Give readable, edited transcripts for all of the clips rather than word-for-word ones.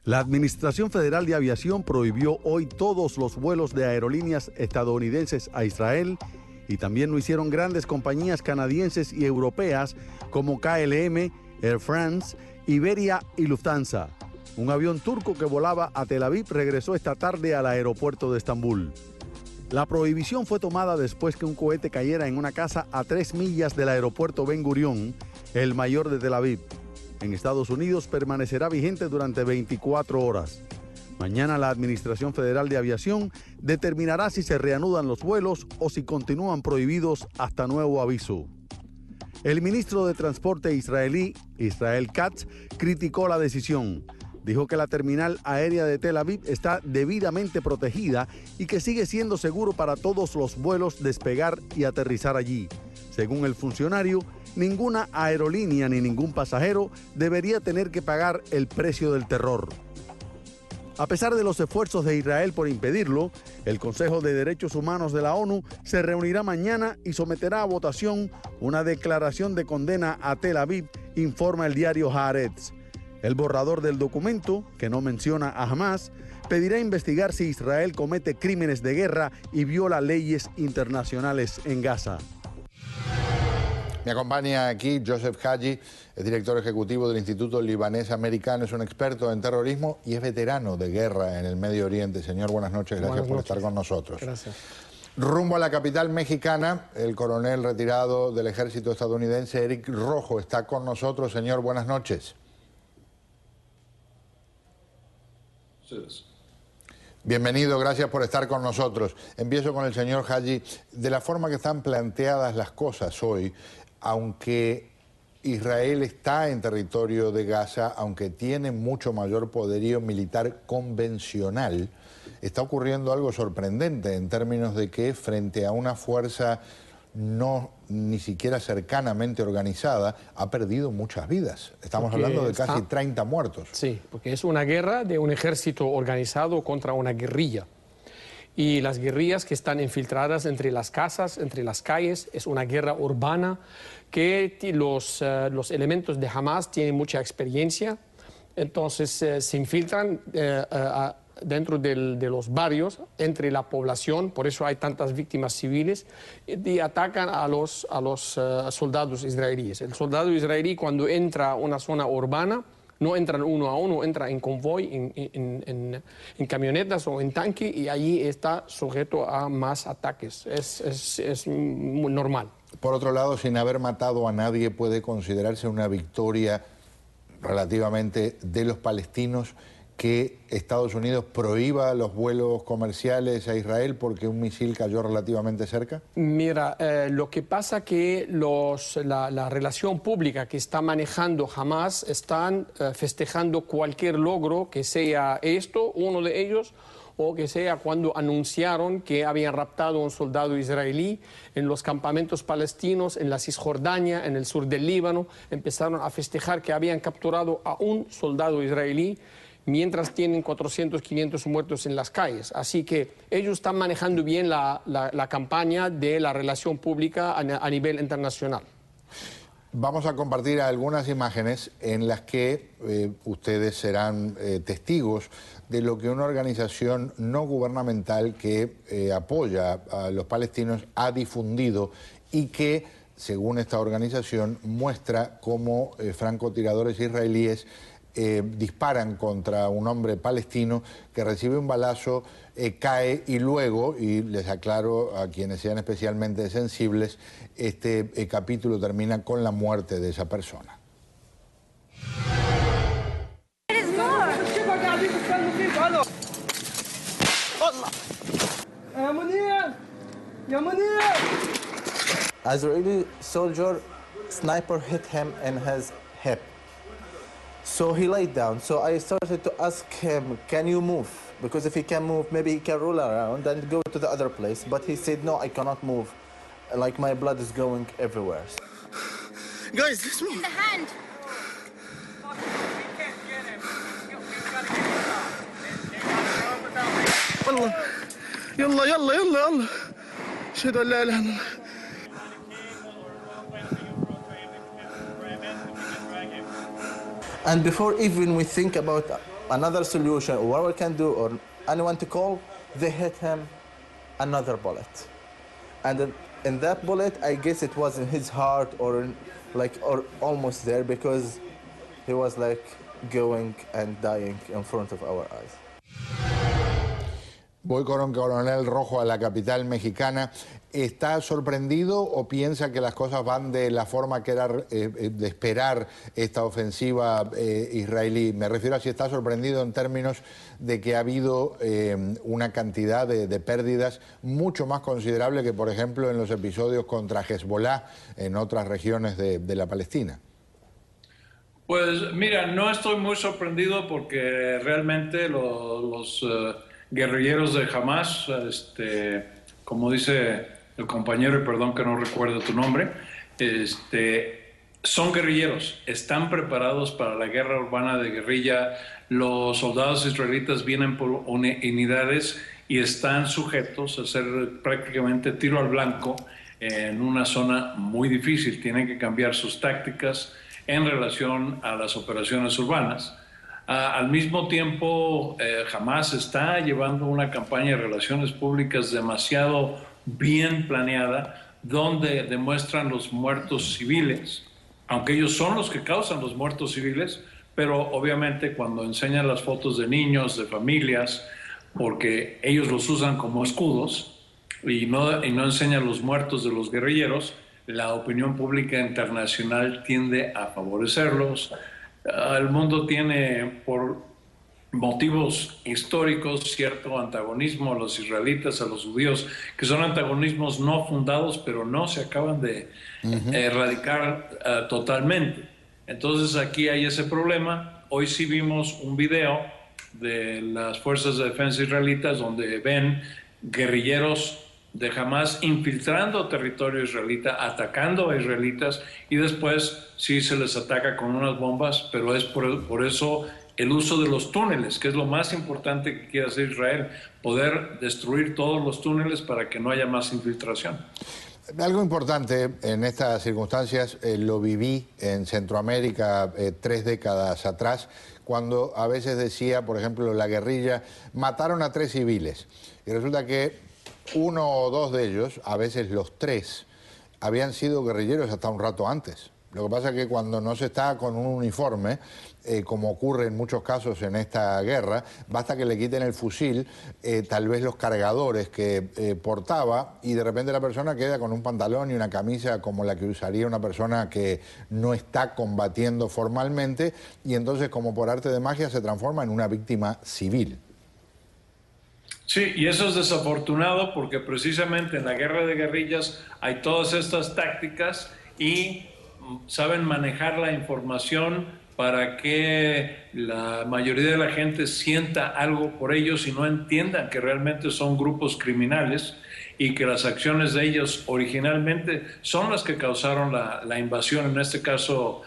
La Administración Federal de Aviación prohibió hoy todos los vuelos de aerolíneas estadounidenses a Israel y también lo hicieron grandes compañías canadienses y europeas como KLM, Air France, Iberia y Lufthansa. Un avión turco que volaba a Tel Aviv regresó esta tarde al aeropuerto de Estambul. La prohibición fue tomada después que un cohete cayera en una casa a 3 millas del aeropuerto Ben Gurión, el mayor de Tel Aviv. En Estados Unidos permanecerá vigente durante 24 horas. Mañana la Administración Federal de Aviación determinará si se reanudan los vuelos o si continúan prohibidos hasta nuevo aviso. El ministro de Transporte israelí, Israel Katz, criticó la decisión. Dijo que la terminal aérea de Tel Aviv está debidamente protegida y que sigue siendo seguro para todos los vuelos despegar y aterrizar allí. Según el funcionario, ninguna aerolínea ni ningún pasajero debería tener que pagar el precio del terror. A pesar de los esfuerzos de Israel por impedirlo, el Consejo de Derechos Humanos de la ONU se reunirá mañana y someterá a votación una declaración de condena a Tel Aviv, informa el diario Haaretz. El borrador del documento, que no menciona a Hamás, pedirá investigar si Israel comete crímenes de guerra y viola leyes internacionales en Gaza. Me acompaña aquí Joseph Haji, es director ejecutivo del Instituto Libanés Americano, es un experto en terrorismo y es veterano de guerra en el Medio Oriente. Señor, buenas noches, gracias por estar con nosotros. Gracias. Rumbo a la capital mexicana, el coronel retirado del ejército estadounidense, Eric Rojo, está con nosotros. Señor, buenas noches. Bienvenido, gracias por estar con nosotros. Empiezo con el señor Haji. De la forma que están planteadas las cosas hoy, aunque Israel está en territorio de Gaza, aunque tiene mucho mayor poderío militar convencional, está ocurriendo algo sorprendente en términos de que frente a una fuerza no ni siquiera cercanamente organizada, ha perdido muchas vidas. Estamos hablando de casi 30 muertos. Sí, porque es una guerra de un ejército organizado contra una guerrilla. Y las guerrillas que están infiltradas entre las casas, entre las calles, es una guerra urbana que los elementos de Hamás tienen mucha experiencia. Entonces se infiltran dentro de los barrios, entre la población, por eso hay tantas víctimas civiles, y atacan a los soldados israelíes. El soldado israelí, cuando entra a una zona urbana, no entran uno a uno, entra en convoy, en camionetas o en tanque, y allí está sujeto a más ataques. Es muy normal. Por otro lado, sin haber matado a nadie, puede considerarse una victoria relativamente de los palestinos que Estados Unidos prohíba los vuelos comerciales a Israel porque un misil cayó relativamente cerca? Mira, lo que pasa que la relación pública que está manejando Hamás están festejando cualquier logro, que sea esto, uno de ellos, o que sea cuando anunciaron que habían raptado a un soldado israelí en los campamentos palestinos, en la Cisjordania, en el sur del Líbano. Empezaron a festejar que habían capturado a un soldado israelí, mientras tienen 400, 500 muertos en las calles. Así que ellos están manejando bien la campaña de la relación pública a nivel internacional. Vamos a compartir algunas imágenes en las que ustedes serán testigos de lo que una organización no gubernamental que apoya a los palestinos ha difundido y que, según esta organización, muestra cómo francotiradores israelíes disparan contra un hombre palestino que recibe un balazo, cae y luego, y les aclaro a quienes sean especialmente sensibles, este capítulo termina con la muerte de esa persona. Israeli soldier sniper hit him in his hip. So he laid down. So I started to ask him, can you move? Because if he can move, maybe he can roll around and go to the other place. But he said, no, I cannot move. Like my blood is going everywhere. Guys, let's move. In the hand. والله يلا يلا يلا يلا اشهد ان لا اله الا الله. And before even we think about another solution, or what we can do, or anyone to call, they hit him another bullet. And in that bullet, I guess it was in his heart or almost there, because he was like going and dying in front of our eyes. Voy con un coronel Rojo a la capital mexicana. ¿Está sorprendido o piensa que las cosas van de la forma que era de esperar esta ofensiva israelí? Me refiero a si está sorprendido en términos de que ha habido una cantidad de pérdidas mucho más considerable que, por ejemplo, en los episodios contra Hezbollah en otras regiones de la Palestina. Pues mira, no estoy muy sorprendido porque realmente los guerrilleros de Hamas, como dice el compañero, y perdón que no recuerdo tu nombre, son guerrilleros, están preparados para la guerra urbana de guerrilla. Los soldados israelitas vienen por unidades y están sujetos a hacer prácticamente tiro al blanco en una zona muy difícil. Tienen que cambiar sus tácticas en relación a las operaciones urbanas. Al mismo tiempo, Hamas está llevando una campaña de relaciones públicas demasiado bien planeada, donde demuestran los muertos civiles, aunque ellos son los que causan los muertos civiles, pero obviamente cuando enseñan las fotos de niños, de familias, porque ellos los usan como escudos y no enseñan los muertos de los guerrilleros, la opinión pública internacional tiende a favorecerlos. El mundo tiene, por motivos históricos, cierto antagonismo a los israelitas, a los judíos, que son antagonismos no fundados, pero no se acaban de erradicar totalmente. Entonces aquí hay ese problema. Hoy sí vimos un video de las fuerzas de defensa israelitas donde ven guerrilleros de Hamas infiltrando territorio israelita, atacando a israelitas, y después sí se les ataca con unas bombas, pero es por eso el uso de los túneles, que es lo más importante que quiere hacer Israel, poder destruir todos los túneles para que no haya más infiltración. Algo importante en estas circunstancias, lo viví en Centroamérica 3 décadas atrás, cuando a veces decía, por ejemplo, la guerrilla, mataron a 3 civiles, y resulta que 1 o 2 de ellos, a veces los 3, habían sido guerrilleros hasta un rato antes. Lo que pasa es que cuando no se está con un uniforme, como ocurre en muchos casos en esta guerra, basta que le quiten el fusil, tal vez los cargadores que portaba, y de repente la persona queda con un pantalón y una camisa como la que usaría una persona que no está combatiendo formalmente, y entonces, como por arte de magia, se transforma en una víctima civil. Sí, y eso es desafortunado porque precisamente en la guerra de guerrillas hay todas estas tácticas y saben manejar la información para que la mayoría de la gente sienta algo por ellos y no entiendan que realmente son grupos criminales y que las acciones de ellos originalmente son las que causaron la invasión, en este caso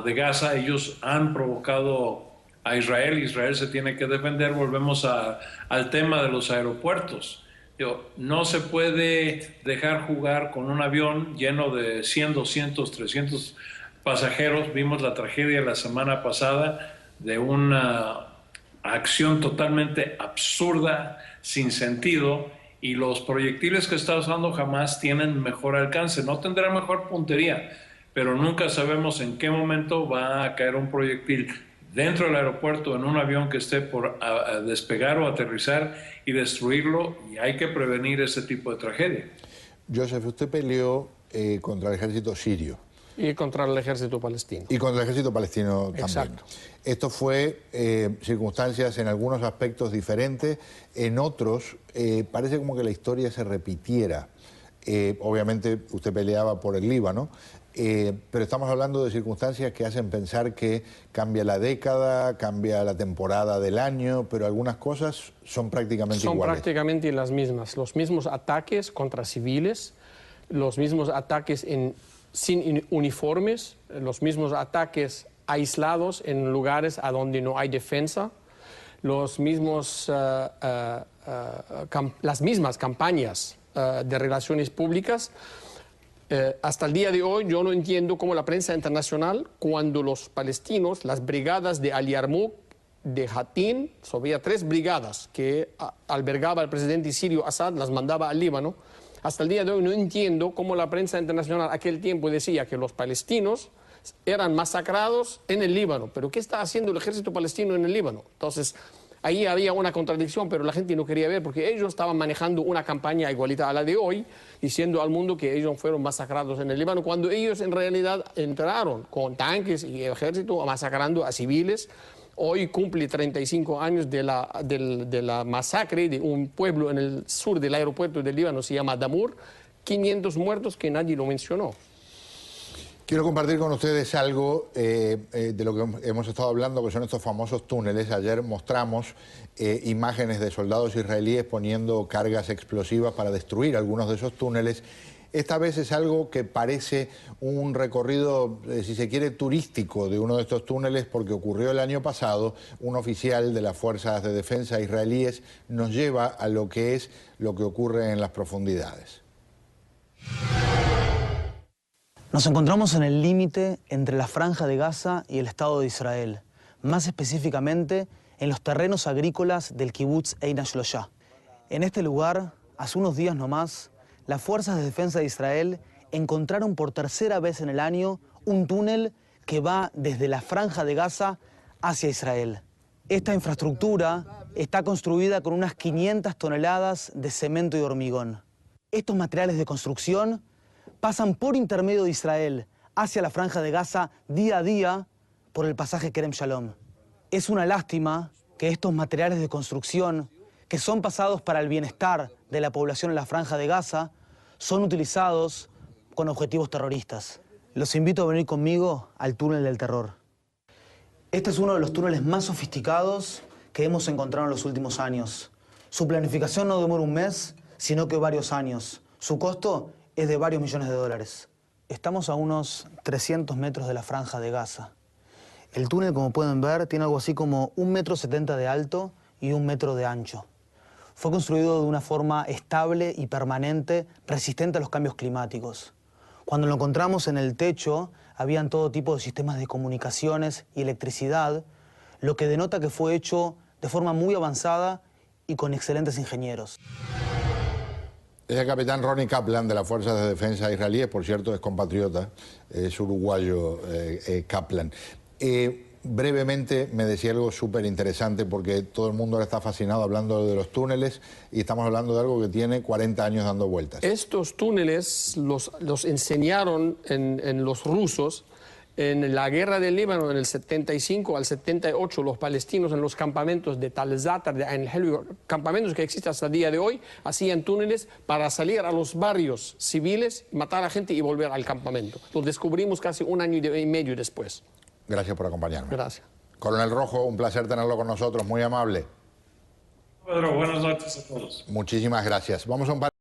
de Gaza. Ellos han provocado a Israel, Israel se tiene que defender. Volvemos al tema de los aeropuertos. No se puede dejar jugar con un avión lleno de 100, 200, 300 pasajeros. Vimos la tragedia la semana pasada de una acción totalmente absurda, sin sentido, y los proyectiles que está usando Hamas tienen mejor alcance. No tendrá mejor puntería, pero nunca sabemos en qué momento va a caer un proyectil dentro del aeropuerto, en un avión que esté por despegar o aterrizar y destruirlo, y hay que prevenir ese tipo de tragedia. Joseph, usted peleó contra el ejército sirio. Y contra el ejército palestino. Y contra el ejército palestino también. Exacto. Esto fue circunstancias en algunos aspectos diferentes, en otros parece como que la historia se repitiera. Obviamente usted peleaba por el Líbano, pero estamos hablando de circunstancias que hacen pensar que cambia la década, cambia la temporada del año, pero algunas cosas son prácticamente iguales. Son prácticamente las mismas. Los mismos ataques contra civiles, los mismos ataques sin uniformes, los mismos ataques aislados en lugares a donde no hay defensa, las mismas campañas de relaciones públicas. Hasta el día de hoy yo no entiendo cómo la prensa internacional, cuando los palestinos, las brigadas de Al Yarmouk, de Hatín, había 3 brigadas que albergaba el presidente sirio Assad, las mandaba al Líbano. Hasta el día de hoy no entiendo cómo la prensa internacional aquel tiempo decía que los palestinos eran masacrados en el Líbano. Pero ¿qué está haciendo el ejército palestino en el Líbano? Entonces, ahí había una contradicción, pero la gente no quería ver porque ellos estaban manejando una campaña igualita a la de hoy, diciendo al mundo que ellos fueron masacrados en el Líbano, cuando ellos en realidad entraron con tanques y ejército masacrando a civiles. Hoy cumple 35 años de la masacre de un pueblo en el sur del aeropuerto del Líbano, se llama Damur, 500 muertos que nadie lo mencionó. Quiero compartir con ustedes algo de lo que hemos estado hablando, que son estos famosos túneles. Ayer mostramos imágenes de soldados israelíes poniendo cargas explosivas para destruir algunos de esos túneles. Esta vez es algo que parece un recorrido, si se quiere, turístico de uno de estos túneles, porque ocurrió el año pasado. Un oficial de las fuerzas de defensa israelíes nos lleva a lo que ocurre en las profundidades. Nos encontramos en el límite entre la Franja de Gaza y el Estado de Israel, más específicamente en los terrenos agrícolas del kibutz Ein HaShloshah. En este lugar, hace unos días nomás, las fuerzas de defensa de Israel encontraron por tercera vez en el año un túnel que va desde la Franja de Gaza hacia Israel. Esta infraestructura está construida con unas 500 toneladas de cemento y hormigón. Estos materiales de construcción pasan por intermedio de Israel hacia la Franja de Gaza día a día por el pasaje Kerem Shalom. Es una lástima que estos materiales de construcción, que son pasados para el bienestar de la población en la Franja de Gaza, son utilizados con objetivos terroristas. Los invito a venir conmigo al túnel del terror. Este es uno de los túneles más sofisticados que hemos encontrado en los últimos años. Su planificación no demora un mes, sino que varios años. Su costo es de varios millones de dólares. Estamos a unos 300 metros de la Franja de Gaza. El túnel, como pueden ver, tiene algo así como 1,70 m de alto y 1 metro de ancho. Fue construido de una forma estable y permanente, resistente a los cambios climáticos. Cuando lo encontramos en el techo, habían todo tipo de sistemas de comunicaciones y electricidad, lo que denota que fue hecho de forma muy avanzada y con excelentes ingenieros. Es el capitán Ronnie Kaplan de las Fuerzas de Defensa israelíes, por cierto es compatriota, es uruguayo Kaplan. Brevemente me decía algo súper interesante, porque todo el mundo ahora está fascinado hablando de los túneles y estamos hablando de algo que tiene 40 años dando vueltas. Estos túneles los enseñaron en los rusos en la guerra del Líbano en el 75 al 78. Los palestinos en los campamentos de Tal Zatar, de Ain al-Helwi, campamentos que existen hasta el día de hoy, hacían túneles para salir a los barrios civiles, matar a gente y volver al campamento. Lo descubrimos casi 1 año y medio después. Gracias por acompañarme. Gracias. Coronel Rojo, un placer tenerlo con nosotros, muy amable. Pedro, buenas noches a todos. Muchísimas gracias. Vamos a un par